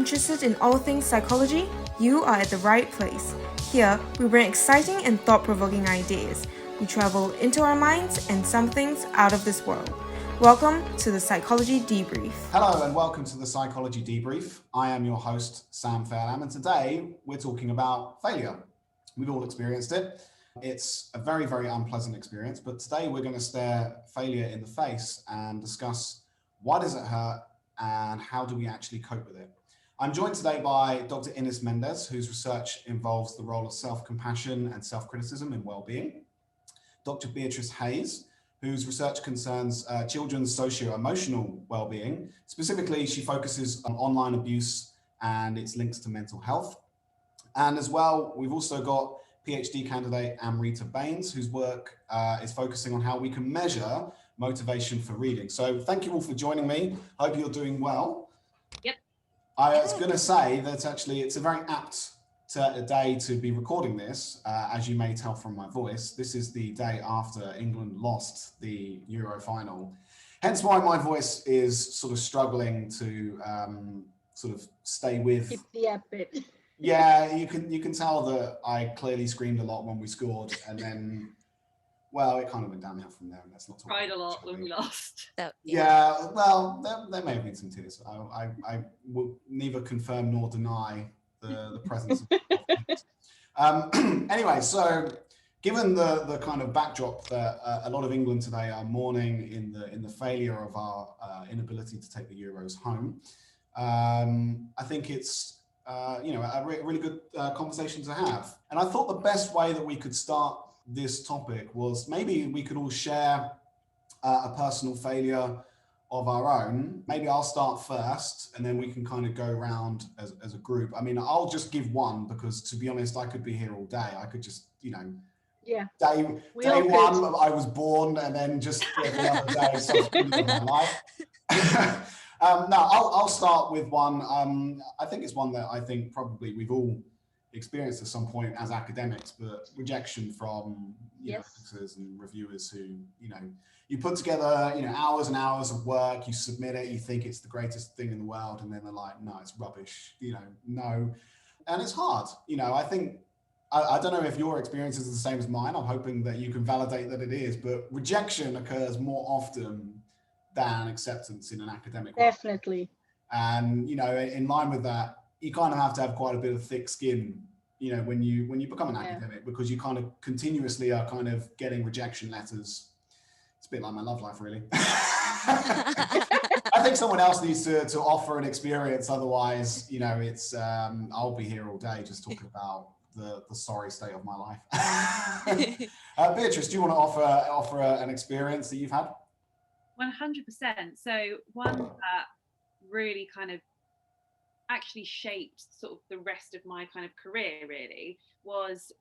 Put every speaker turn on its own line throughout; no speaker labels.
interested in all things psychology? You are at the right place. Here, we bring exciting and thought-provoking ideas. We travel into our minds and some things out of this world. Welcome to the Psychology Debrief.
Hello and welcome to the Psychology Debrief. I am your host, Sam Fairlamb, and today we're talking about failure. We've all experienced it. It's a very, very unpleasant experience, but today we're going to stare failure in the face and discuss why does it hurt and how do we actually cope with it. I'm joined today by Dr. Ines Mendes, whose research involves the role of self-compassion and self-criticism in well-being. Dr. Beatrice Hayes, whose research concerns children's socio-emotional well-being. Specifically, she focuses on online abuse and its links to mental health. And as well, we've also got PhD candidate Amrita Bains, whose work is focusing on how we can measure motivation for reading. So thank you all for joining me. Hope you're doing well.
Yep.
I was going to say that actually it's a very apt day to be recording this, as you may tell from my voice. This is the day after England lost the Euro final. Hence why my voice is sort of struggling to sort of stay with.
Keep the up bit.
Yeah, you can tell that I clearly screamed a lot when we scored, and then, well, it kind of went downhill from there. And let's not talk.
Cried a lot when we lost.
Yeah, well, there may have been some tears. I will neither confirm nor deny the presence of anyway, so given the kind of backdrop that a lot of England today are mourning in the failure of our inability to take the Euros home, I think it's a really good conversation to have. And I thought the best way that we could start this topic was maybe we could all share a personal failure of our own. Maybe I'll start first and then we can kind of go around as a group. I mean, I'll just give one because, to be honest, I could be here all day. I could just, day one, I was born, and then just every other day something in my life. No, I'll start with one. I think it's one that I think probably we've all experienced at some point as academics, but rejection from editors and reviewers who, you put together, hours and hours of work, you submit it, you think it's the greatest thing in the world, and then they're like, no, it's rubbish, no. And it's hard, I think, I don't know if your experience is the same as mine. I'm hoping that you can validate that it is, but rejection occurs more often than acceptance in an academic way.
Definitely.
And, in line with that, you kind of have to have quite a bit of thick skin, when you become an academic, because you kind of continuously are kind of getting rejection letters. It's a bit like my love life, really. I think someone else needs to offer an experience. Otherwise, it's I'll be here all day just talking about the sorry state of my life. Beatrice, do you want to offer an experience that you've had?
100%. So one that really kind of actually shaped sort of the rest of my kind of career really was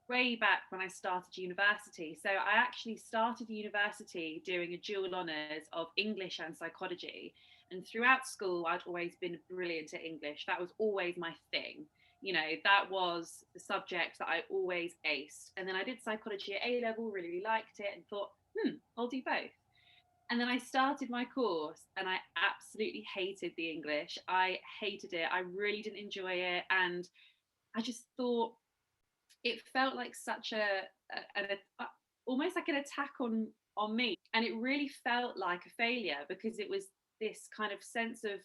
way back when I started university. So I actually started university doing a dual honours of English and psychology. And throughout school, I'd always been brilliant at English. That was always my thing. That was the subject that I always aced. And then I did psychology at A-level, really liked it and thought, I'll do both. And then I started my course and I absolutely hated the English. I hated it. I really didn't enjoy it. And I just thought it felt like such almost like an attack on me. And it really felt like a failure because it was this kind of sense of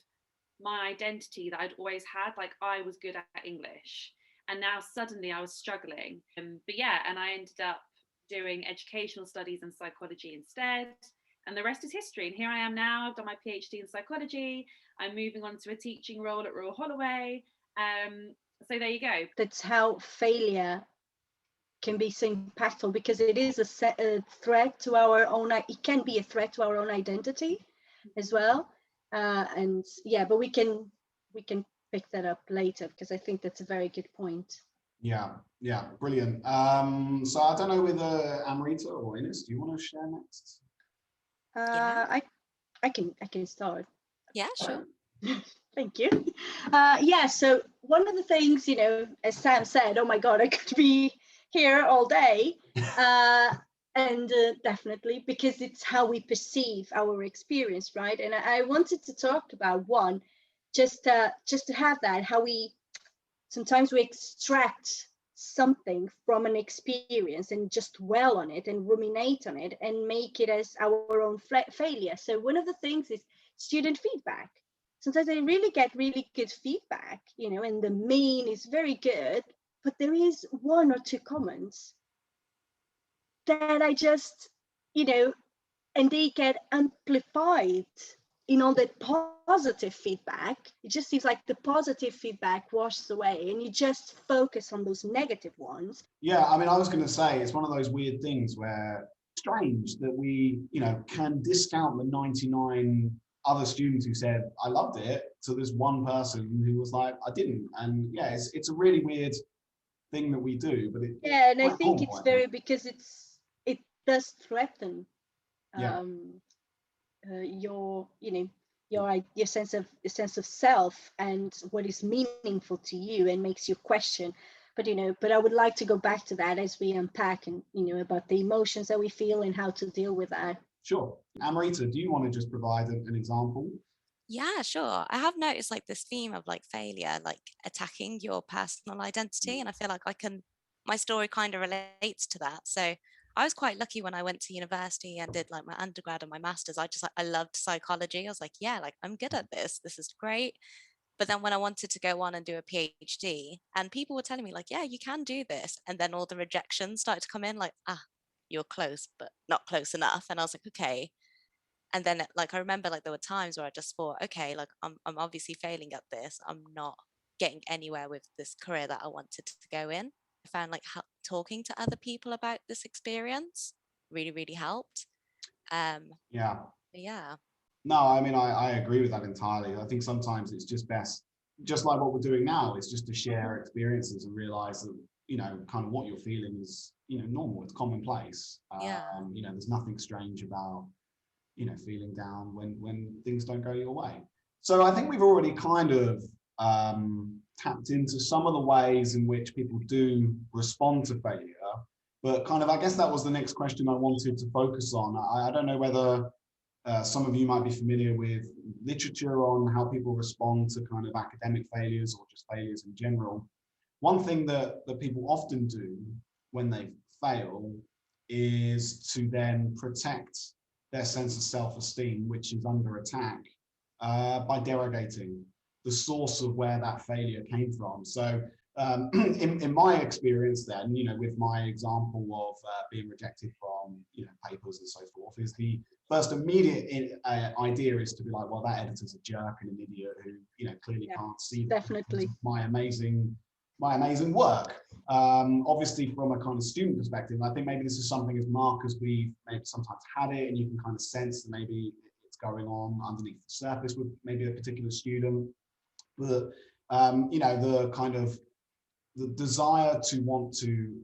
my identity that I'd always had, like I was good at English. And now suddenly I was struggling. And I ended up doing educational studies and psychology instead. And the rest is history. And here I am now. I've done my PhD in psychology. I'm moving on to a teaching role at Royal Holloway. So there you go.
That's how failure can be so impactful, because it is a threat to our own. It can be a threat to our own identity as well. But we can pick that up later because I think that's a very good point.
Yeah, brilliant. So I don't know whether Amrita or Ines, do you want to share next?
I can start.
Yeah, sure.
Thank you. So one of the things, as Sam said, oh my God, I could be here all day. And definitely, because it's how we perceive our experience, right? And I wanted to talk about one, just to have that, how we sometimes we extract something from an experience and just dwell on it and ruminate on it and make it as our own failure. So one of the things is student feedback. Sometimes I really get really good feedback, and the main is very good, but there is one or two comments that I just, and they get amplified in all that positive feedback. It just seems like the positive feedback washes away and you just focus on those negative ones.
Yeah, I mean, I was going to say, it's one of those weird things where strange that we, can discount the 99 other students who said, I loved it, to this one person who was like, I didn't. And yeah, it's a really weird thing that we do, but
and I think it's very, because it does threaten
yeah.
Your sense of self and what is meaningful to you, and makes you question. But I would like to go back to that as we unpack and about the emotions that we feel and how to deal with that.
Sure. Amrita, do you want to just provide an example?
Yeah, sure. I have noticed like this theme of like failure, like attacking your personal identity. And I feel like my story kind of relates to that. So I was quite lucky when I went to university and did like my undergrad and my master's. I loved psychology. I was like, yeah, like I'm good at this. This is great. But then when I wanted to go on and do a PhD, and people were telling me like, yeah, you can do this. And then all the rejections started to come in like, you're close, but not close enough. And I was like, okay. And then like I remember like there were times where I just thought, okay, like I'm obviously failing at this. I'm not getting anywhere with this career that I wanted to go in. I found like talking to other people about this experience really, really helped.
Yeah.
Yeah.
No, I mean, I agree with that entirely. I think sometimes it's just best, just like what we're doing now, is just to share experiences and realize that, kind of what you're feeling is, normal. It's commonplace.
Yeah.
There's nothing strange about, feeling down when things don't go your way. So I think we've already kind of tapped into some of the ways in which people do respond to failure, but kind of, I guess that was the next question I wanted to focus on. I don't know whether some of you might be familiar with literature on how people respond to kind of academic failures or just failures in general. One thing that people often do when they fail is to then protect their sense of self-esteem, which is under attack, by derogating the source of where that failure came from. So in my experience then, with my example of being rejected from, papers and so forth, is the first immediate idea is to be like, well, that editor's a jerk and an idiot who, clearly can't see
definitely
my amazing work. Obviously, from a kind of student perspective, I think maybe this is something as markers we've maybe sometimes had it, and you can kind of sense that maybe it's going on underneath the surface with maybe a particular student. But the kind of the desire to want to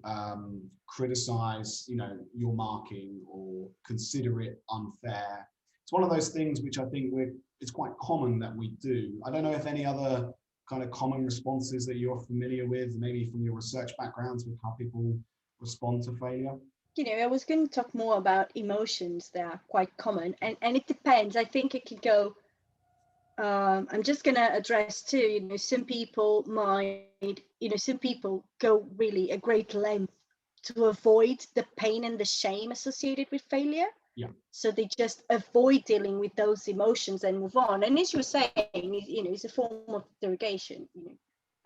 criticize, your marking or consider it unfair. It's one of those things which I think it's quite common that we do. I don't know if any other kind of common responses that you're familiar with, maybe from your research backgrounds, with how people respond to failure.
I was going to talk more about emotions that are quite common, and it depends. I think it could go. I'm just going to address too, some people might, some people go really a great length to avoid the pain and the shame associated with failure.
Yeah.
So they just avoid dealing with those emotions and move on. And as you were saying, it's a form of derogation,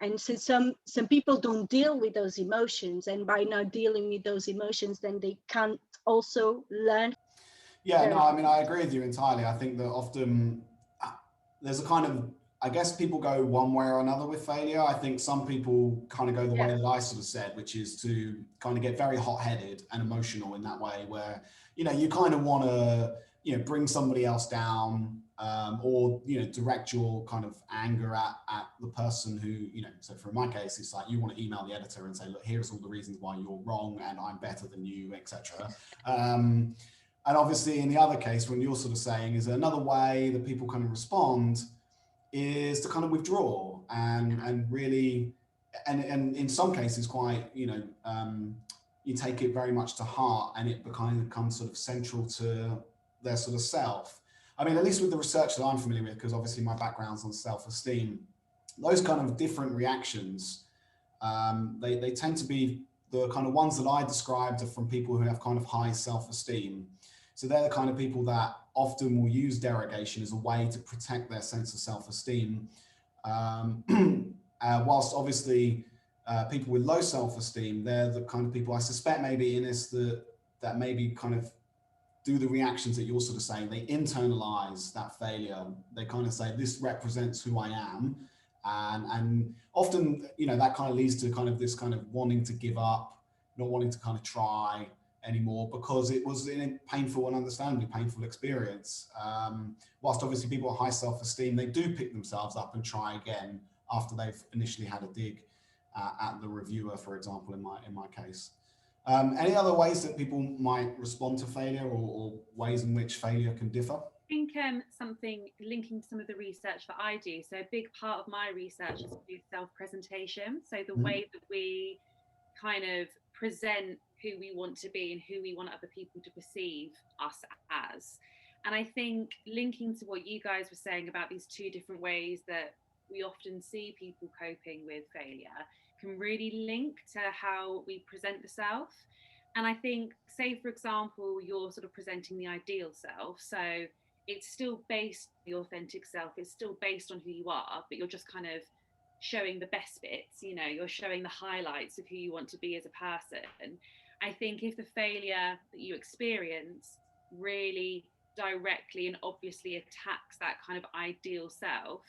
And since some people don't deal with those emotions, and by not dealing with those emotions, then they can't also learn.
Yeah, no, I mean, I agree with you entirely. I think that often there's a kind of, I guess people go one way or another with failure. I think some people kind of go the way that I sort of said, which is to kind of get very hot-headed and emotional in that way, where, you kind of want to, bring somebody else down, or, direct your kind of anger at the person who, so for my case, it's like you want to email the editor and say, look, here's all the reasons why you're wrong and I'm better than you, etc. And obviously in the other case, when you're sort of saying is another way that people kind of respond is to kind of withdraw and really, and in some cases quite, you take it very much to heart and it kind of becomes sort of central to their sort of self. I mean, at least with the research that I'm familiar with, because obviously my background's on self-esteem, those kind of different reactions, they tend to be the kind of ones that I described are from people who have kind of high self-esteem. So they're the kind of people that often will use derogation as a way to protect their sense of self-esteem. Whilst obviously people with low self-esteem, they're the kind of people, I suspect maybe Ines, that maybe kind of do the reactions that you're sort of saying. They internalize that failure. They kind of say, this represents who I am. And often, you know, that kind of leads to kind of this kind of wanting to give up, not wanting to kind of try anymore, because it was a painful and understandably painful experience. Whilst obviously people with high self-esteem, they do pick themselves up and try again after they've initially had a dig at the reviewer, for example, in my case. Any other ways that people might respond to failure, or ways in which failure can differ?
I think something linking to some of the research that I do. So a big part of my research is to do self-presentation. So the way that we kind of present who we want to be and who we want other people to perceive us as. And I think linking to what you guys were saying about these two different ways that we often see people coping with failure can really link to how we present the self. And I think, say, for example, you're sort of presenting the ideal self. So it's still based on the authentic self. It's still based on who you are, but you're just kind of showing the best bits, you know, you're showing the highlights of who you want to be as a person. I think if the failure that you experience really directly and obviously attacks that kind of ideal self,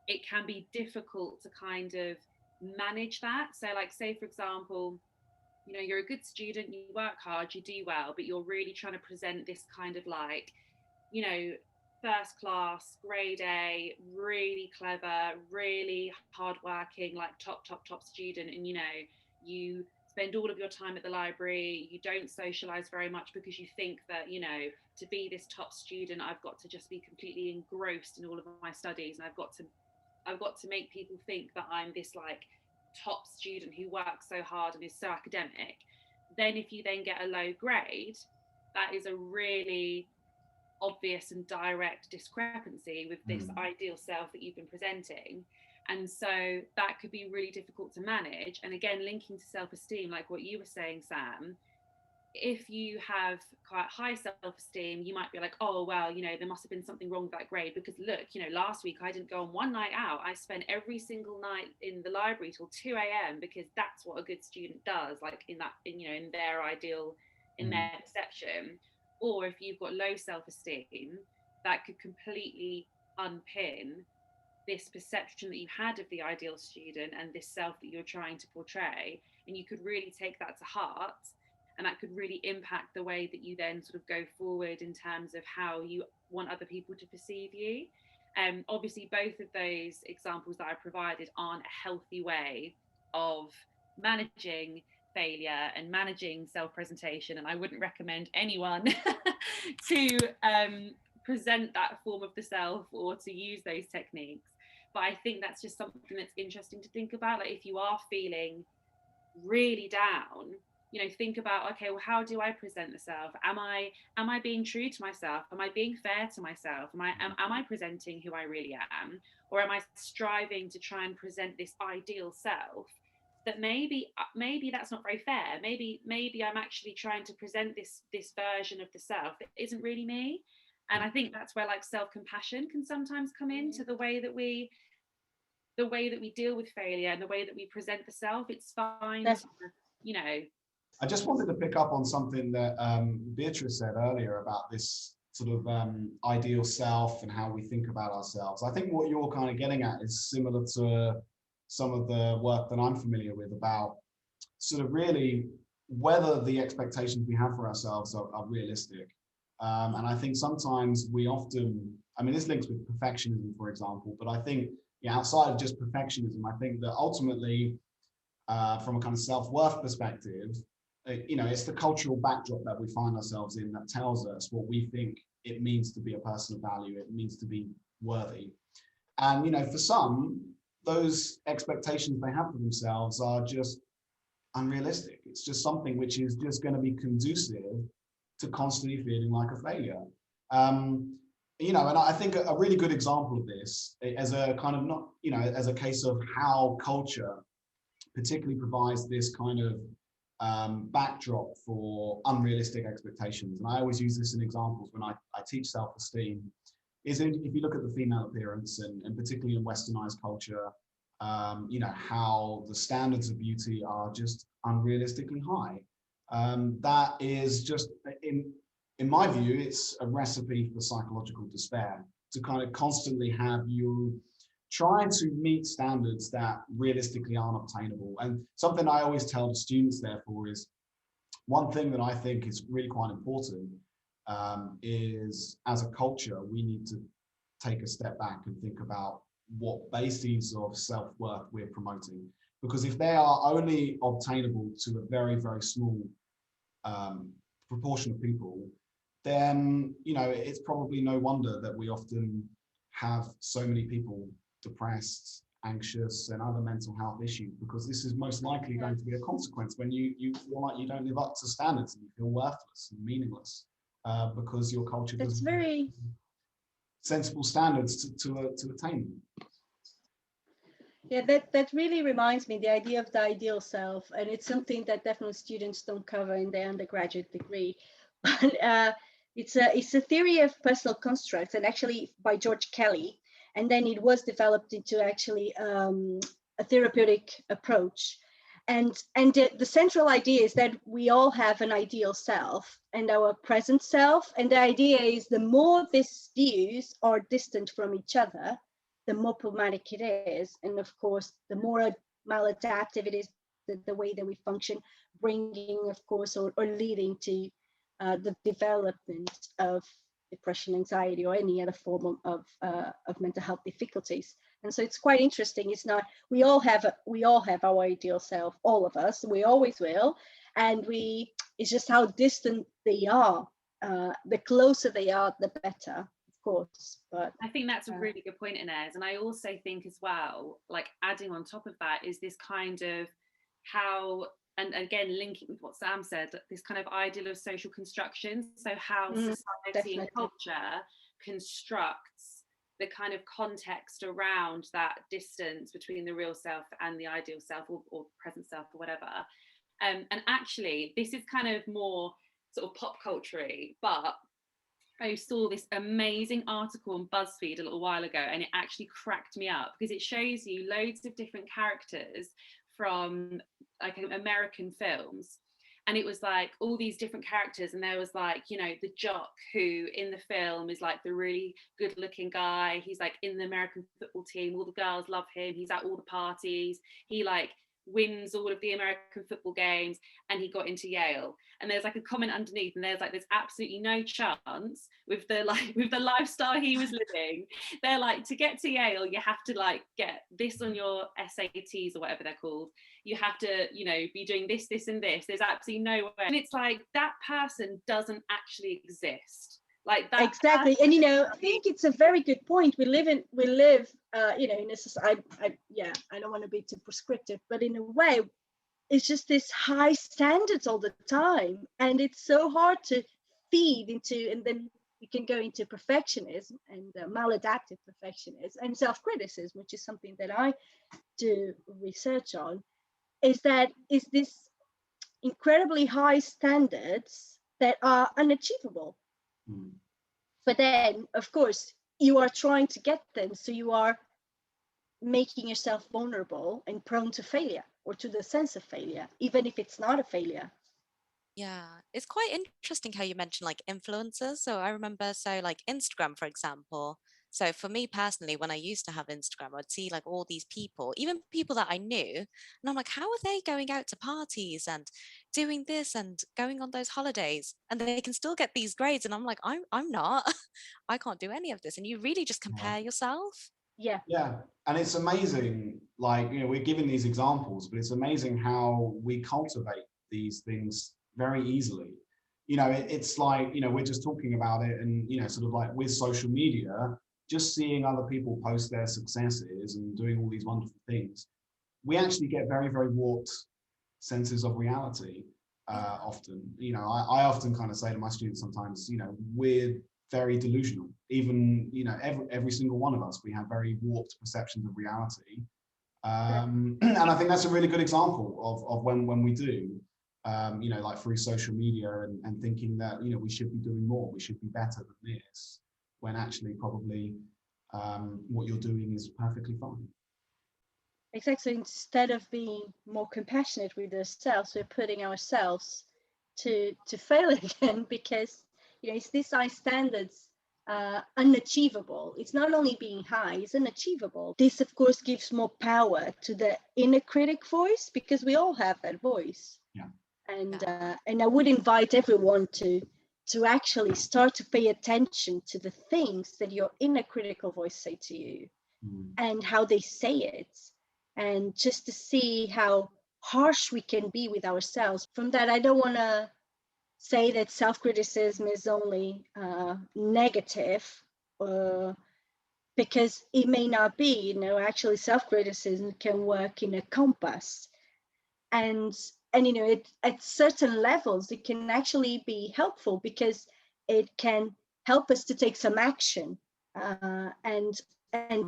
it can be difficult to kind of manage that. So like, say, for example, you know, you're a good student, you work hard, you do well, but you're really trying to present this kind of like, you know, first class, grade A, really clever, really hardworking, like top student. And, you know, you spend all of your time at the library, you don't socialize very much because you think that, you know, to be this top student, I've got to just be completely engrossed in all of my studies. And I've got to make people think that I'm this like top student who works so hard and is so academic. Then if you then get a low grade, that is a really obvious and direct discrepancy with this ideal self that you've been presenting. And so that could be really difficult to manage. And again, linking to self-esteem, like what you were saying, Sam, if you have quite high self-esteem, you might be like, oh, well, you know, there must have been something wrong with that grade because look, you know, last week I didn't go on one night out. I spent every single night in the library till 2 a.m. because that's what a good student does, like in their ideal, in their perception. Or if you've got low self-esteem, that could completely unpin this perception that you had of the ideal student and this self that you're trying to portray. And you could really take that to heart. And that could really impact the way that you then sort of go forward in terms of how you want other people to perceive you. Obviously, both of those examples that I provided aren't a healthy way of managing failure and managing self-presentation. And I wouldn't recommend anyone to present that form of the self or to use those techniques. But I think that's just something that's interesting to think about. Like if you are feeling really down, you know, think about, okay, well, how do I present the self? Am I being true to myself? Am I being fair to myself? Am I presenting who I really am? Or am I striving to try and present this ideal self that maybe that's not very fair? Maybe I'm actually trying to present this version of the self that isn't really me. And I think that's where like self-compassion can sometimes come into the way that we deal with failure and the way that we present the self. It's fine to, you know.
I just wanted to pick up on something that Beatrice said earlier about this sort of ideal self and how we think about ourselves. I think what you're kind of getting at is similar to some of the work that I'm familiar with about sort of really whether the expectations we have for ourselves are realistic. And I think sometimes we often, I mean, this links with perfectionism, for example, but I think outside of just perfectionism, I think that ultimately, from a kind of self-worth perspective, you know, it's the cultural backdrop that we find ourselves in that tells us what we think it means to be a person of value, it means to be worthy. And, you know, for some, those expectations they have for themselves are just unrealistic. It's just something which is just going to be conducive to constantly feeling like a failure. you know, and I think a really good example of this as a kind of not, you know, as a case of how culture particularly provides this kind of backdrop for unrealistic expectations. And I always use this in examples when I teach self-esteem, is if you look at the female appearance and particularly in westernized culture, you know, how the standards of beauty are just unrealistically high. That is just, in my view, it's a recipe for psychological despair, to kind of constantly have you try to meet standards that realistically aren't obtainable. And something I always tell the students, therefore, is one thing that I think is really quite important is, as a culture, we need to take a step back and think about what bases of self-worth we're promoting. Because if they are only obtainable to a very, very small proportion of people, then, you know, it's probably no wonder that we often have so many people depressed, anxious, and other mental health issues, because this is most likely going to be a consequence when you feel like you don't live up to standards and you feel worthless and meaningless because your culture doesn't have sensible standards to attain them.
Yeah, that really reminds me, the idea of the ideal self, and it's something that definitely students don't cover in their undergraduate degree. But it's a theory of personal constructs, and actually by George Kelly, and then it was developed into actually a therapeutic approach. And the central idea is that we all have an ideal self and our present self, and the idea is the more these views are distant from each other, the more problematic it is. And of course, the more maladaptive it is, the way that we function, bringing, of course, or leading to the development of depression, anxiety, or any other form of mental health difficulties. And so it's quite interesting. It's not, we all have our ideal self, all of us, we always will. And it's just how distant they are. The closer they are, the better. Course, but
I think that's a really good point, Ines. And I also think as well, like adding on top of that is this kind of how, and again linking with what Sam said, this kind of ideal of social constructions. So how society and culture constructs the kind of context around that distance between the real self and the ideal self, or present self, or whatever. And actually, this is kind of more sort of pop culture-y, but I saw this amazing article on BuzzFeed a little while ago, and it actually cracked me up because it shows you loads of different characters from like American films. And it was like all these different characters, and there was like, you know, the jock who in the film is like the really good looking guy. He's like in the American football team, all the girls love him, he's at all the parties, he like wins all of the American football games, and he got into Yale. And there's like a comment underneath, and there's absolutely no chance with the lifestyle he was living. They're like, to get to Yale, you have to like get this on your SATs or whatever they're called. You have to, you know, be doing this, this, and this. There's absolutely no way. And it's like that person doesn't actually exist. Like that.
Exactly. And you know, I think it's a very good point. We live you know, in a society, I don't want to be too prescriptive, but in a way, it's just this high standards all the time, and it's so hard to feed into, and then you can go into perfectionism and maladaptive perfectionism and self-criticism, which is something that I do research on. Is this incredibly high standards that are unachievable. But then, of course, you are trying to get them, so you are making yourself vulnerable and prone to failure, or to the sense of failure, even if it's not a failure.
Yeah, it's quite interesting how you mentioned like influencers. So I remember, so like Instagram, for example. So for me personally, when I used to have Instagram, I'd see like all these people, even people that I knew, and I'm like, how are they going out to parties and doing this and going on those holidays, and they can still get these grades? And I'm like, I'm not, I can't do any of this. And you really just compare yourself.
Yeah.
And it's amazing, like, you know, we're giving these examples, but it's amazing how we cultivate these things very easily. You know, it's like, you know, we're just talking about it, and, you know, sort of like with social media, just seeing other people post their successes and doing all these wonderful things, we actually get very, very warped senses of reality often. You know, I often kind of say to my students sometimes, you know, we're very delusional. Even, you know, every single one of us, we have very warped perceptions of reality. And I think that's a really good example of when we do, you know, like through social media and thinking that, you know, we should be doing more, we should be better than this, when actually probably what you're doing is perfectly fine.
Exactly. Instead of being more compassionate with ourselves, we're putting ourselves to fail again, because, you know, it's these high standards unachievable. It's not only being high, it's unachievable. This, of course, gives more power to the inner critic voice, because we all have that voice.
Yeah.
And I would invite everyone to actually start to pay attention to the things that your inner critical voice say to you, and how they say it, and just to see how harsh we can be with ourselves. From that, I don't want to say that self-criticism is only negative, because it may not be. You know, actually self-criticism can work in a compass, and you know, at certain levels it can actually be helpful, because it can help us to take some action, and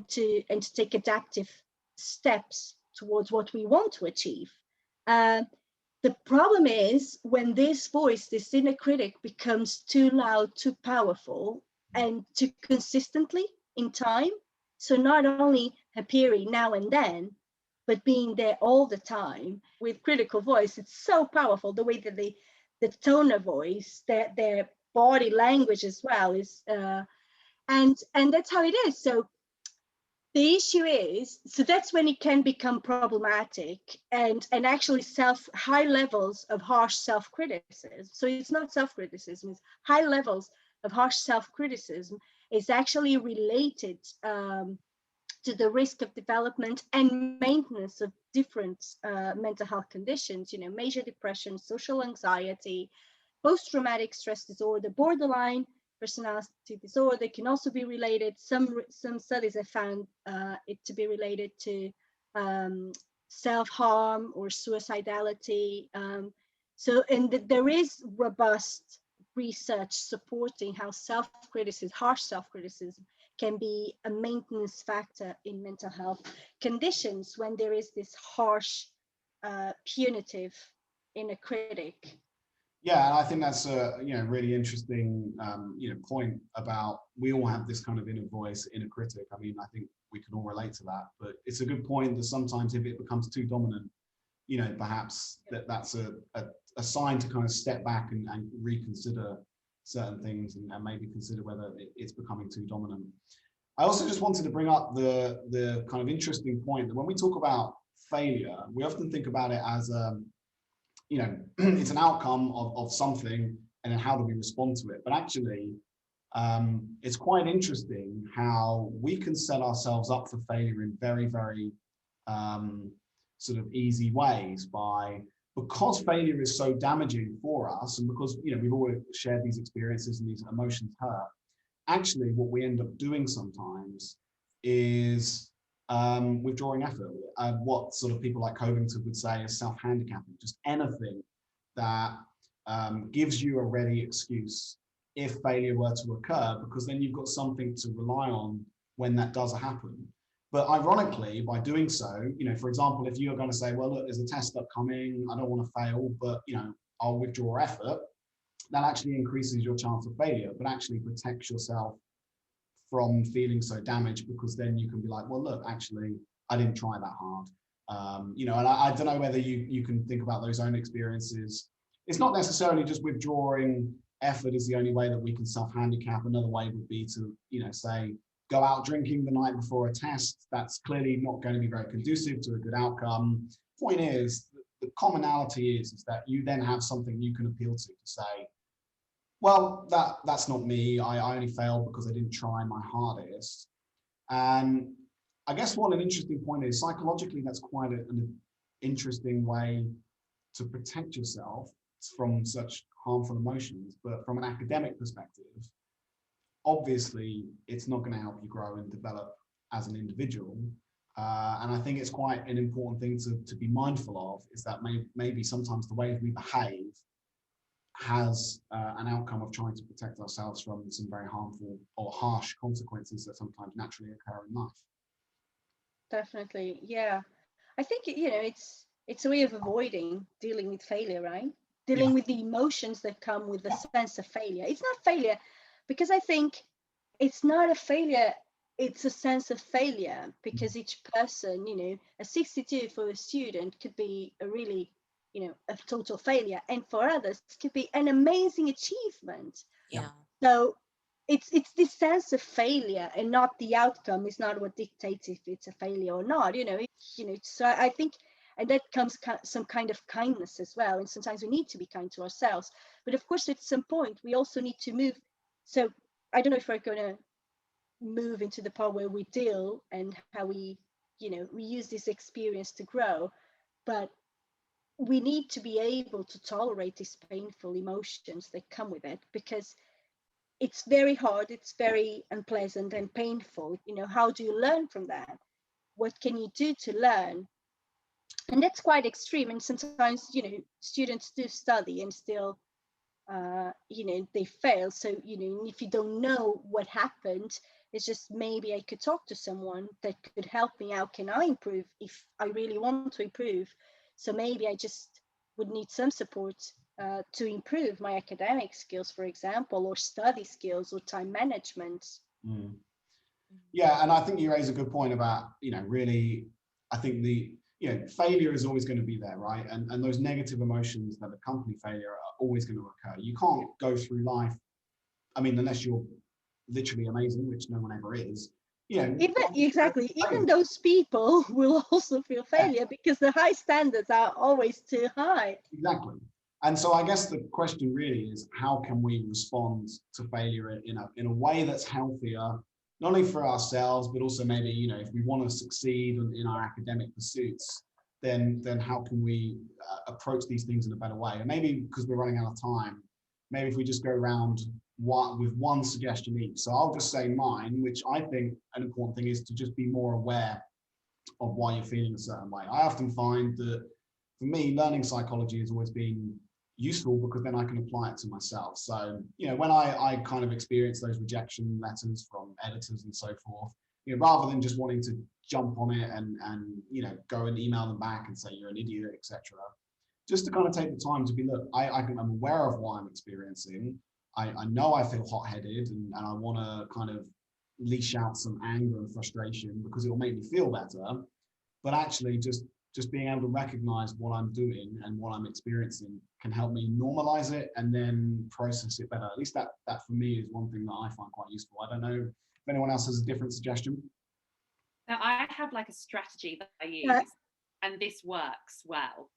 to take adaptive steps towards what we want to achieve. The problem is when this voice, this inner critic, becomes too loud, too powerful, and too consistently in time. So not only appearing now and then, but being there all the time. With critical voice, it's so powerful, the way that the tone of voice, their body language as well is, and that's how it is. So the issue is, so that's when it can become problematic, and actually high levels of harsh self-criticism. So it's not self-criticism, it's high levels of harsh self-criticism is actually related to the risk of development and maintenance of different mental health conditions, you know, major depression, social anxiety, post-traumatic stress disorder, borderline personality disorder can also be related. Some studies have found it to be related to self-harm or suicidality. There is robust research supporting how harsh self-criticism can be a maintenance factor in mental health conditions when there is this harsh, punitive inner critic.
Yeah, and I think that's a really interesting point about, we all have this kind of inner voice, inner critic. I mean, I think we can all relate to that, but it's a good point that sometimes if it becomes too dominant, you know, perhaps that's a sign to kind of step back and reconsider certain things, and maybe consider whether it's becoming too dominant. I also just wanted to bring up the kind of interesting point that when we talk about failure, we often think about it as you know, it's an outcome of something, and then how do we respond to it? But actually, it's quite interesting how we can set ourselves up for failure in very, very sort of easy ways, because failure is so damaging for us, and because, you know, we've all shared these experiences and these emotions hurt. Actually, what we end up doing sometimes is withdrawing effort. What sort of people like Covington would say is self-handicapping, just anything that gives you a ready excuse if failure were to occur, because then you've got something to rely on when that does happen. But ironically, by doing so, you know, for example, if you're going to say, well, look, there's a test upcoming, I don't want to fail, but, you know, I'll withdraw effort, that actually increases your chance of failure, but actually protects yourself from feeling so damaged, because then you can be like, well, look, actually, I didn't try that hard. You know, and I don't know whether you can think about those own experiences. It's not necessarily just withdrawing effort is the only way that we can self-handicap. Another way would be to, you know, say, go out drinking the night before a test. That's clearly not going to be very conducive to a good outcome. Point is, the commonality is that you then have something you can appeal to say, well, that's not me. I only failed because I didn't try my hardest. And I guess what an interesting point is, psychologically, that's quite an interesting way to protect yourself from such harmful emotions. But from an academic perspective, obviously, it's not going to help you grow and develop as an individual. And I think it's quite an important thing to be mindful of, is that maybe sometimes the way we behave has an outcome of trying to protect ourselves from some very harmful or harsh consequences that sometimes naturally occur in life.
Definitely, yeah. I think, you know, it's a way of avoiding dealing with failure, right? Dealing
Yeah.
with the emotions that come with the sense of failure. It's not failure, because I think it's not a failure, it's a sense of failure, because each person, you know, a 62 for a student could be a really, you know, a total failure, and for others it could be an amazing achievement.
Yeah.
So it's this sense of failure, and not the outcome is not what dictates if it's a failure or not, you know. So I think, and that comes some kind of kindness as well, and sometimes we need to be kind to ourselves, but of course at some point we also need to move. So I don't know if we're going to move into the part where we deal and how we, you know, we use this experience to grow, but we need to be able to tolerate these painful emotions that come with it, because it's very hard, it's very unpleasant and painful. You know, how do you learn from that? What can you do to learn? And that's quite extreme, and sometimes, you know, students do study and still you know, they fail. So, you know, if you don't know what happened, it's just, maybe I could talk to someone that could help me. How can I improve if I really want to improve? So maybe I just would need some support to improve my academic skills, for example, or study skills or time management.
Mm. Yeah, and I think you raise a good point about, you know, really, I think failure is always going to be there, right? And those negative emotions that accompany failure are always going to occur. You can't go through life, I mean, unless you're literally amazing, which no one ever is, you know.
Even those people will also feel failure, because the high standards are always too high.
Exactly. And so I guess the question really is, how can we respond to failure in a way that's healthier, not only for ourselves, but also maybe, you know, if we want to succeed in our academic pursuits, then how can we approach these things in a better way? And maybe, because we're running out of time, maybe if we just go around with one suggestion each. So I'll just say mine, which I think an important thing is to just be more aware of why you're feeling a certain way. I often find that, for me, learning psychology has always been useful, because then I can apply it to myself. So, you know, when I kind of experience those rejection letters from editors and so forth, you know, rather than just wanting to jump on it and you know, go and email them back and say you're an idiot, etc., just to kind of take the time to be, look, I'm aware of why I'm experiencing. I know I feel hot-headed, and I want to kind of leash out some anger and frustration because it will make me feel better. But actually, just being able to recognize what I'm doing and what I'm experiencing can help me normalize it and then process it better. At least that for me is one thing that I find quite useful. I don't know if anyone else has a different suggestion.
Now, I have like a strategy that I use, and this works well.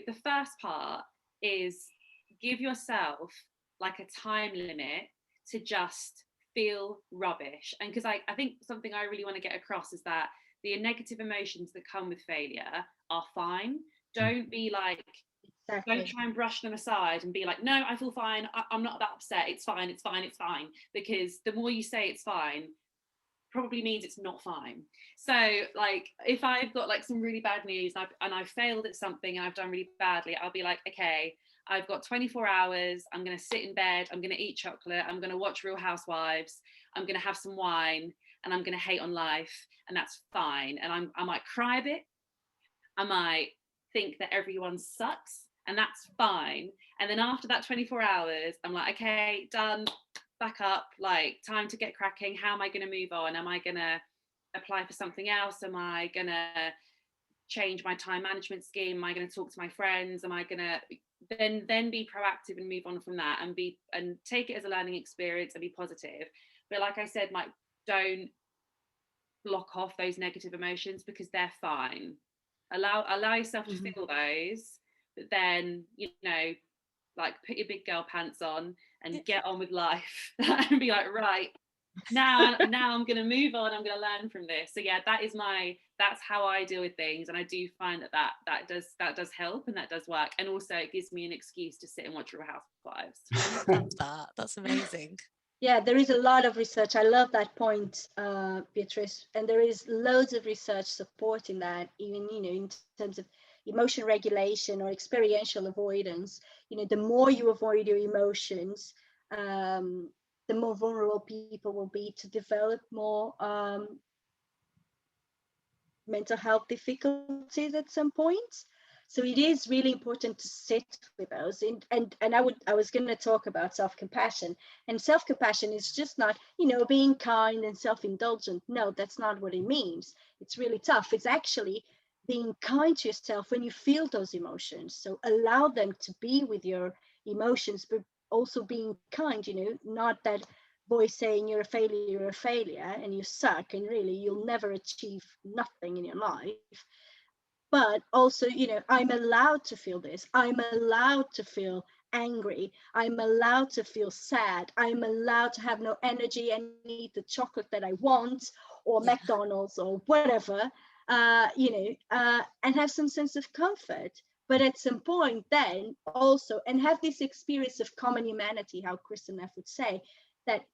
The first part is, give yourself like a time limit to just feel rubbish. And because I think something I really want to get across is that the negative emotions that come with failure are fine. Don't be like, don't try and brush them aside and be like, no, I feel fine. I'm not that upset. It's fine. It's fine. It's fine. Because the more you say it's fine, probably means it's not fine. So like, if I've got like some really bad news and I've failed at something and I've done really badly, I'll be like, okay, I've got 24 hours. I'm going to sit in bed. I'm going to eat chocolate. I'm going to watch Real Housewives. I'm going to have some wine, and I'm going to hate on life. And that's fine. And I might cry a bit. I might think that everyone sucks, and that's fine. And then after that 24 hours, I'm like, okay, done, back up, like, time to get cracking. How am I going to move on? Am I going to apply for something else? Am I going to change my time management scheme? Am I going to talk to my friends? Am I going to then be proactive and move on from that, and take it as a learning experience and be positive? But like I said, like, don't block off those negative emotions, because they're fine. Allow yourself to feel those, but then, you know, like, put your big girl pants on and get on with life and be like, right, now I'm going to move on. I'm going to learn from this. So yeah, that's how I deal with things. And I do find that does help, and that does work. And also it gives me an excuse to sit and watch Real Housewives.
That's amazing.
Yeah, there is a lot of research. I love that point, Beatrice. And there is loads of research supporting that, even, in terms of emotion regulation or experiential avoidance. The more you avoid your emotions, the more vulnerable people will be to develop more mental health difficulties at some point. So it is really important to sit with those. And I was going to talk about self-compassion. And self-compassion is just not, being kind and self-indulgent. No, that's not what it means. It's really tough. It's actually being kind to yourself when you feel those emotions. So allow them to be with your emotions, but also being kind, not that voice saying you're a failure and you suck and really you'll never achieve nothing in your life. But also, I'm allowed to feel this. I'm allowed to feel angry. I'm allowed to feel sad. I'm allowed to have no energy and eat the chocolate that I want, or
Yeah.
McDonald's or whatever, and have some sense of comfort. But at some point then also, and have this experience of common humanity, how Kristen Neff would say, that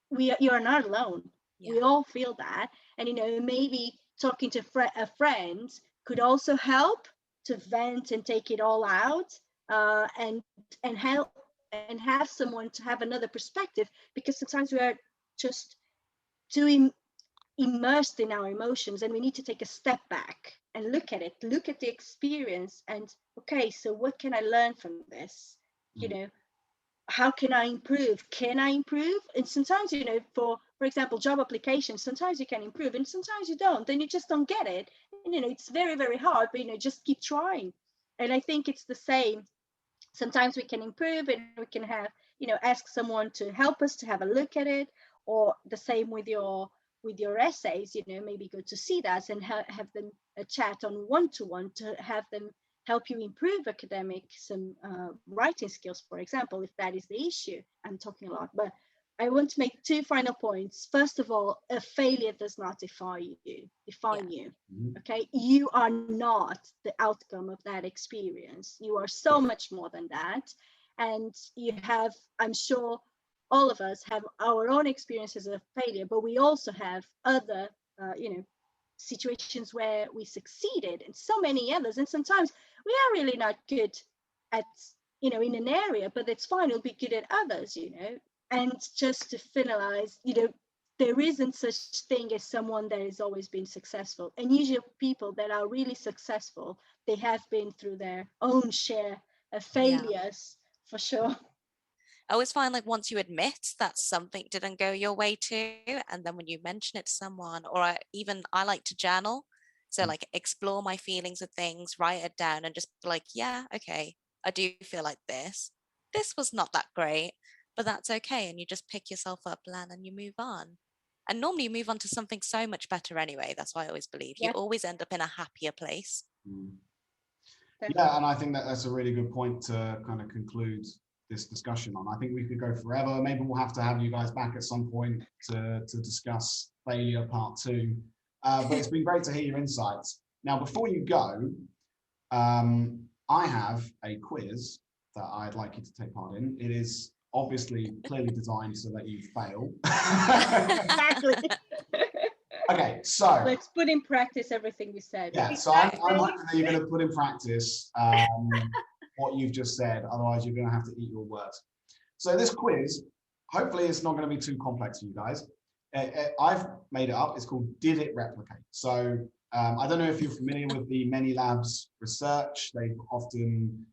you are not alone. We
Yeah.
all feel that. And maybe talking to a friend could also help to vent and take it all out, and help and have someone to have another perspective, because sometimes we are just too immersed in our emotions, and we need to take a step back and look at it, look at the experience, and okay, so what can I learn from this? How can I improve? Can I improve? And sometimes, for example, job applications, sometimes you can improve and sometimes you don't, and you just don't get it. And, it's very, very hard, but, just keep trying. And I think it's the same. Sometimes we can improve and we can have, ask someone to help us to have a look at it, or the same with your essays, maybe go to see that and have them a chat on one-to-one to have them help you improve some writing skills, for example, if that is the issue. I'm talking a lot, but I want to make two final points. First of all, a failure does not define you. Okay, you are not the outcome of that experience. You are so much more than that. And you have, I'm sure all of us have our own experiences of failure, but we also have other, situations where we succeeded, and so many others. And sometimes we are really not good at, in an area, but it's fine, we'll be good at others, And just to finalize, there isn't such thing as someone that has always been successful. And usually people that are really successful, they have been through their own share of failures, for sure.
I always find like once you admit that something didn't go your way too, and then when you mention it to someone, or I like to journal. So like explore my feelings of things, write it down and just be like, yeah, okay, I do feel like this. This was not that great, but that's okay. And you just pick yourself up, Lan, and you move on. And normally you move on to something so much better anyway. That's why I always believe you always end up in a happier place.
Yeah, and I think that's a really good point to kind of conclude this discussion on. I think we could go forever. Maybe we'll have to have you guys back at some point to discuss failure part 2. But it's been great to hear your insights. Now, before you go, I have a quiz that I'd like you to take part in. It is obviously clearly designed so that you fail.
Exactly.
Okay, so
let's put in practice everything we said.
Yeah, so I'm hoping that you're going to put in practice what you've just said. Otherwise, you're going to have to eat your words. So this quiz, hopefully it's not going to be too complex for you guys. I've made it up. It's called Did It Replicate? So I don't know if you're familiar with the Many Labs research. They've often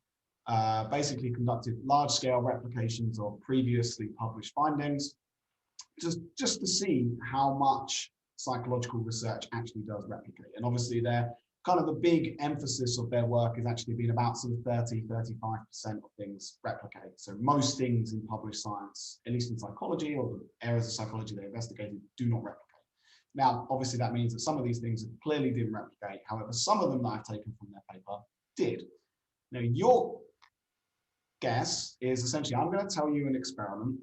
basically conducted large-scale replications of previously published findings, just to see how much psychological research actually does replicate. And obviously they're kind of the big emphasis of their work has actually been about sort of 30-35% of things replicate. So most things in published science, at least in psychology or the areas of psychology they investigated, do not replicate. Now, obviously that means that some of these things clearly didn't replicate. However, some of them that I've taken from their paper did. Now, your guess is essentially, I'm going to tell you an experiment,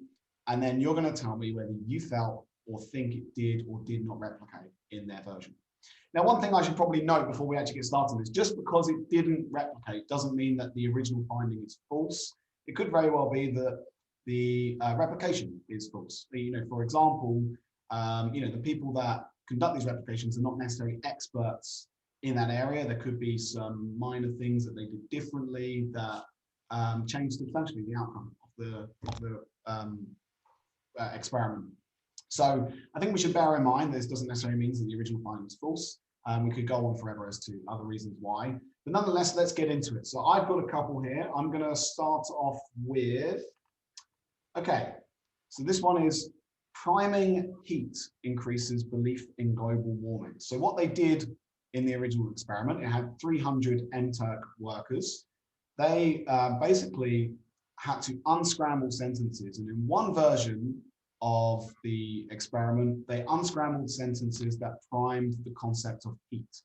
and then you're going to tell me whether you felt or think it did or did not replicate in their version. Now, one thing I should probably note before we actually get started is just because it didn't replicate doesn't mean that the original finding is false. It could very well be that the replication is false. For example, the people that conduct these replications are not necessarily experts in that area. There could be some minor things that they did differently that changed substantially the outcome of the experiment. So I think we should bear in mind this doesn't necessarily mean that the original finding is false. We could go on forever as to other reasons why, but nonetheless, let's get into it. So I've got a couple here. I'm going to start off with, okay, so this one is priming heat increases belief in global warming. So what they did in the original experiment, it had 300 NTURC workers. They basically had to unscramble sentences, and in one version of the experiment, they unscrambled sentences that primed the concept of heat.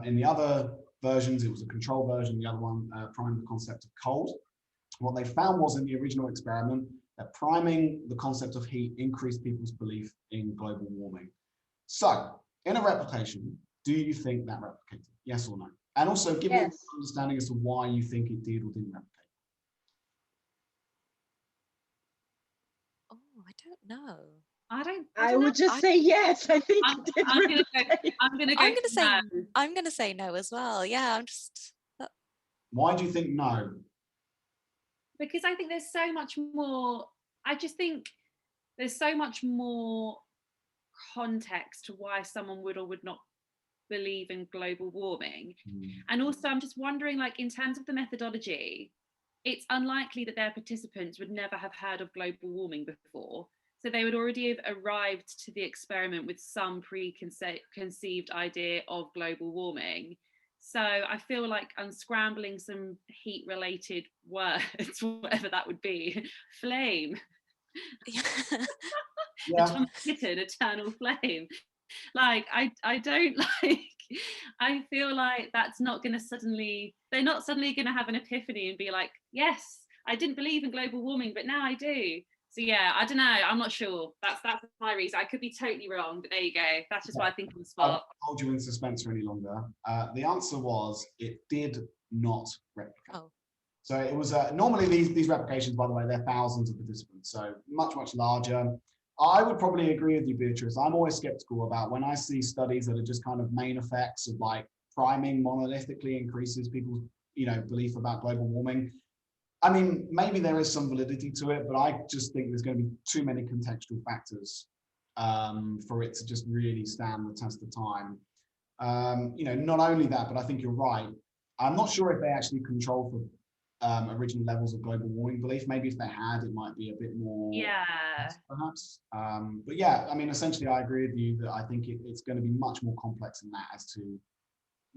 In the other versions, it was a control version, the other one primed the concept of cold. What they found was in the original experiment that priming the concept of heat increased people's belief in global warming. So, in a replication, do you think that replicated? Yes or no? And also give me an understanding as to why you think it did or didn't replicate.
Oh, I don't know.
I would just say yes. I think
I'm
gonna say no as well. Yeah, I'm just.
Why do you think no?
Because I think there's so much more. I just think there's so much more context to why someone would or would not believe in global warming. And also I'm just wondering, like, in terms of the methodology, it's unlikely that their participants would never have heard of global warming before. So they would already have arrived to the experiment with some preconceived idea of global warming. So I feel like unscrambling some heat related words, whatever that would be, flame. Atomic kitten, eternal flame. Like, I don't like, I feel like that's not going to suddenly, they're not suddenly going to have an epiphany and be like, yes, I didn't believe in global warming, but now I do. So yeah, I don't know. I'm not sure. That's my reason. I could be totally wrong, but there you go. That's just what I think on the spot.
I won't hold you in suspense for any longer. The answer was it did not replicate.
Oh.
So it was normally these replications, by the way, they're thousands of participants, so much larger. I would probably agree with you, Beatrice. I'm always skeptical about when I see studies that are just kind of main effects of like priming monolithically increases people's belief about global warming. I mean, maybe there is some validity to it, but I just think there's going to be too many contextual factors for it to just really stand the test of time. Not only that, but I think you're right. I'm not sure if they actually control for original levels of global warming belief. Maybe if they had, it might be a bit more, perhaps. But yeah, I mean, essentially, I agree with you that I think it's going to be much more complex than that as to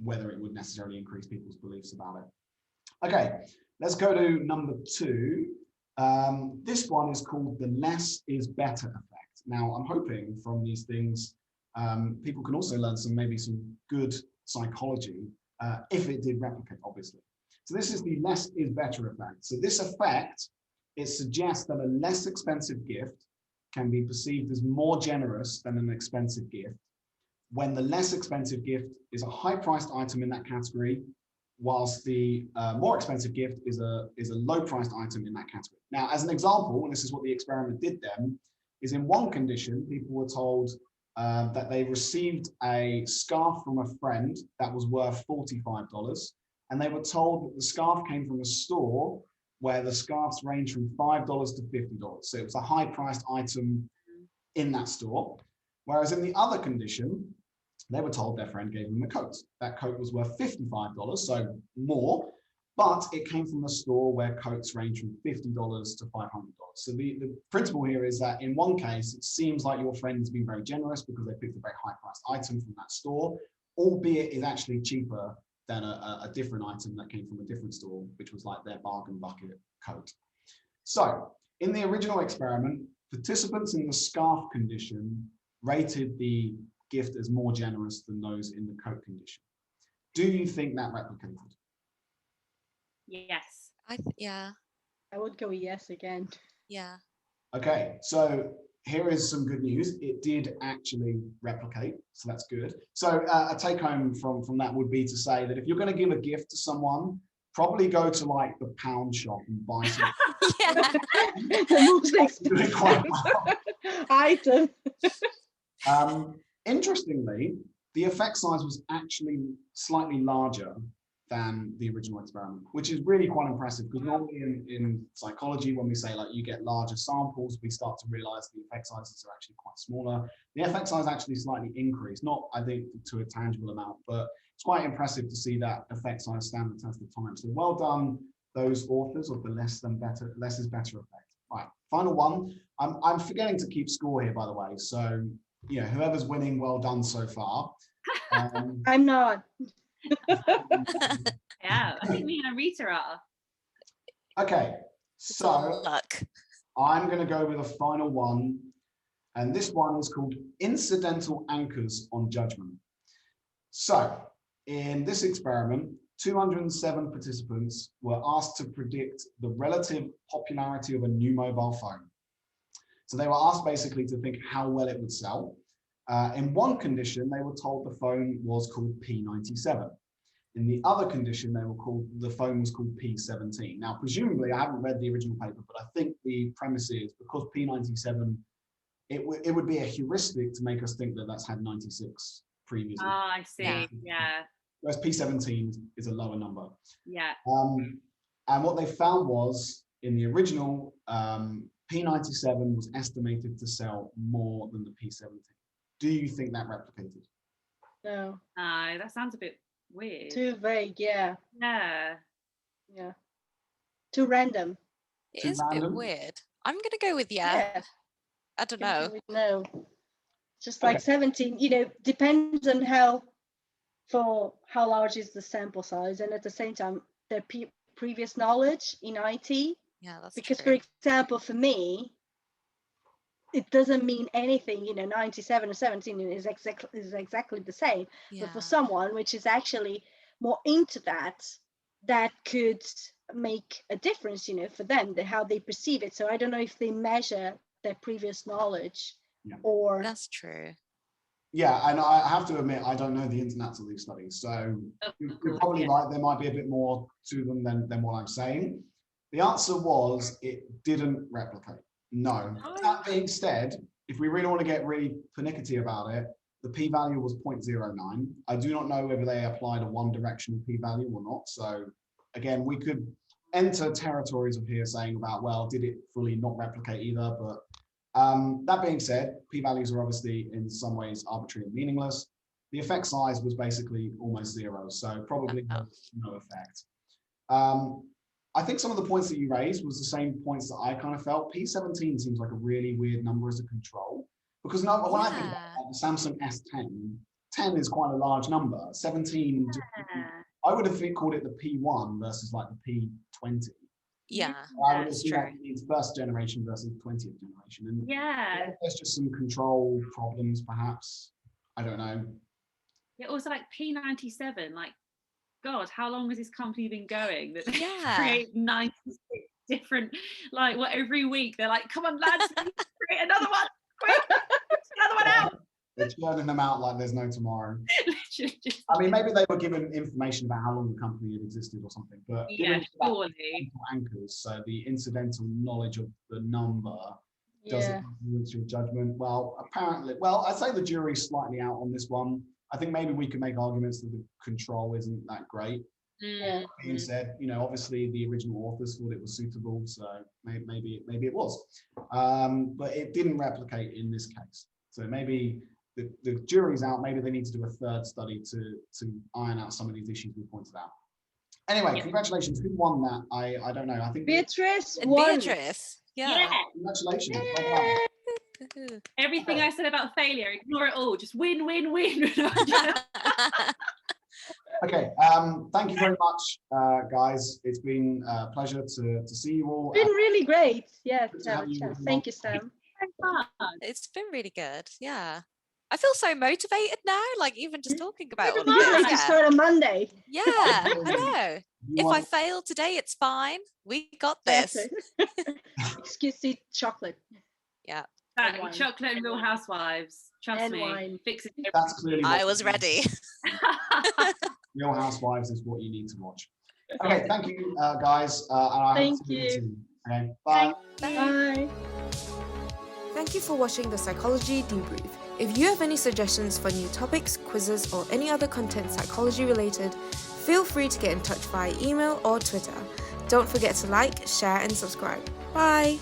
whether it would necessarily increase people's beliefs about it. Okay. Let's go to number 2. This one is called the less is better effect. Now, I'm hoping from these things, people can also learn maybe some good psychology if it did replicate, obviously. So this is the less is better effect. So this effect, it suggests that a less expensive gift can be perceived as more generous than an expensive gift when the less expensive gift is a high-priced item in that category, whilst the more expensive gift is a low-priced item in that category. Now, as an example, and this is what the experiment did then, is in one condition, people were told that they received a scarf from a friend that was worth $45, and they were told that the scarf came from a store where the scarves range from $5 to $50. So it was a high-priced item in that store. Whereas in the other condition, they were told their friend gave them a coat. That coat was worth $55, so more, but it came from a store where coats range from $50 to $500. So the principle here is that in one case, it seems like your friend's been very generous because they picked a very high-priced item from that store, albeit is actually cheaper than a different item that came from a different store, which was like their bargain bucket coat. So in the original experiment, participants in the scarf condition rated the gift as more generous than those in the coat condition. Do you think that replicated?
Yes.
Yeah.
I would go yes again.
Yeah.
Okay, so here is some good news. It did actually replicate, so that's good. So a take home from that would be to say that if you're going to give a gift to someone, probably go to like the pound shop and buy some.
Yeah.
The most
Doing quite
expensive item.
Interestingly, the effect size was actually slightly larger than the original experiment, which is really quite impressive, because normally in psychology, when we say like you get larger samples, we start to realize the effect sizes are actually quite smaller. The effect size actually slightly increased, not I think to a tangible amount, but it's quite impressive to see that effect size stand the test of time. So well done, those authors of the less is better effect. Right, final one. I'm forgetting to keep score here, by the way. So yeah, whoever's winning, well done so far.
I'm not.
Yeah, I think me and Amrita are.
Okay, so
Luck.
I'm going to go with a final one, and this one is called incidental anchors on judgment. So in this experiment, 207 participants were asked to predict the relative popularity of a new mobile phone. So they were asked basically to think how well it would sell. In one condition, they were told the phone was called P97. In the other condition, the phone was called P17. Now, presumably, I haven't read the original paper, but I think the premise is because P97, it would be a heuristic to make us think that that's had 96 previously.
Ah, I see. Yeah.
Whereas P17 is a lower number.
Yeah.
And what they found was in the original, P97 was estimated to sell more than the P17. Do you think that replicated?
No.
No, that sounds a bit weird.
Too vague. Yeah.
Yeah.
Yeah. Too random.
It is a bit weird. I'm going to go with yeah. I don't know.
No. Just like 17, depends on how large is the sample size, and at the same time, their previous knowledge in IT.
Yeah, that's
because
true.
For example, for me, it doesn't mean anything. 97 or 17 is exactly the same.
Yeah.
But for someone which is actually more into that could make a difference, for them, how they perceive it. So I don't know if they measure their previous knowledge or.
That's true.
Yeah, and I have to admit, I don't know the ins and outs of these studies. So you're probably right, there might be a bit more to them than what I'm saying. The answer was it didn't replicate. No. That being said, if we really want to get really pernickety about it, the p-value was 0.09. I do not know whether they applied a one-directional p-value or not. So again, we could enter territories of here saying about, well, did it fully not replicate either? But that being said, p-values are obviously in some ways arbitrary and meaningless. The effect size was basically almost zero, so probably no effect. I think some of the points that you raised was the same points that I kind of felt. P17 seems like a really weird number as a control, because when I think about the Samsung S10, 10 is quite a large number. 17, I would have called it the P1 versus like the P20.
Yeah,
I would assume that means first generation versus 20th generation. And there's just some control problems, perhaps. I don't know.
Yeah, also like P97, like, God, how long has this company been going that they create 96 different, like, every week they're like, come on, lads, create another one, quick, another one out.
They're churning them out like there's no tomorrow. I mean, maybe they were given information about how long the company had existed or something, but surely anchors, so the incidental knowledge of the number doesn't influence your judgment. Well, apparently, I'd say the jury's slightly out on this one. I think maybe we can make arguments that the control isn't that great. Being said, obviously the original authors thought it was suitable, so maybe it was, but it didn't replicate in this case. So maybe the jury's out. Maybe they need to do a third study to iron out some of these issues we pointed out. Anyway, congratulations. Who won that? I don't know. I think
Beatrice won.
Beatrice.
Yeah.
Congratulations.
Everything I said about failure, ignore it all. Just win.
Okay. Thank you very much, guys. It's been a pleasure to see you all.
It's been really great. Yeah. Thank you, Sam.
It's been really good. Yeah. I feel so motivated now, like even just talking about all
this. Usually to start on Monday.
Yeah, I know. If I fail today, it's fine. We got this.
Excuse me, chocolate.
Yeah.
Chocolate and Real Housewives. Trust me. Wine. Fix it.
That's clearly.
I was ready.
Real Housewives is what you need to watch. Okay, thank you, guys. And I hope
Thank
to see you
you.
soon. Okay, bye.
Bye.
Thank you for watching the Psychology Debrief. If you have any suggestions for new topics, quizzes, or any other content psychology related, feel free to get in touch via email or Twitter. Don't forget to like, share, and subscribe. Bye!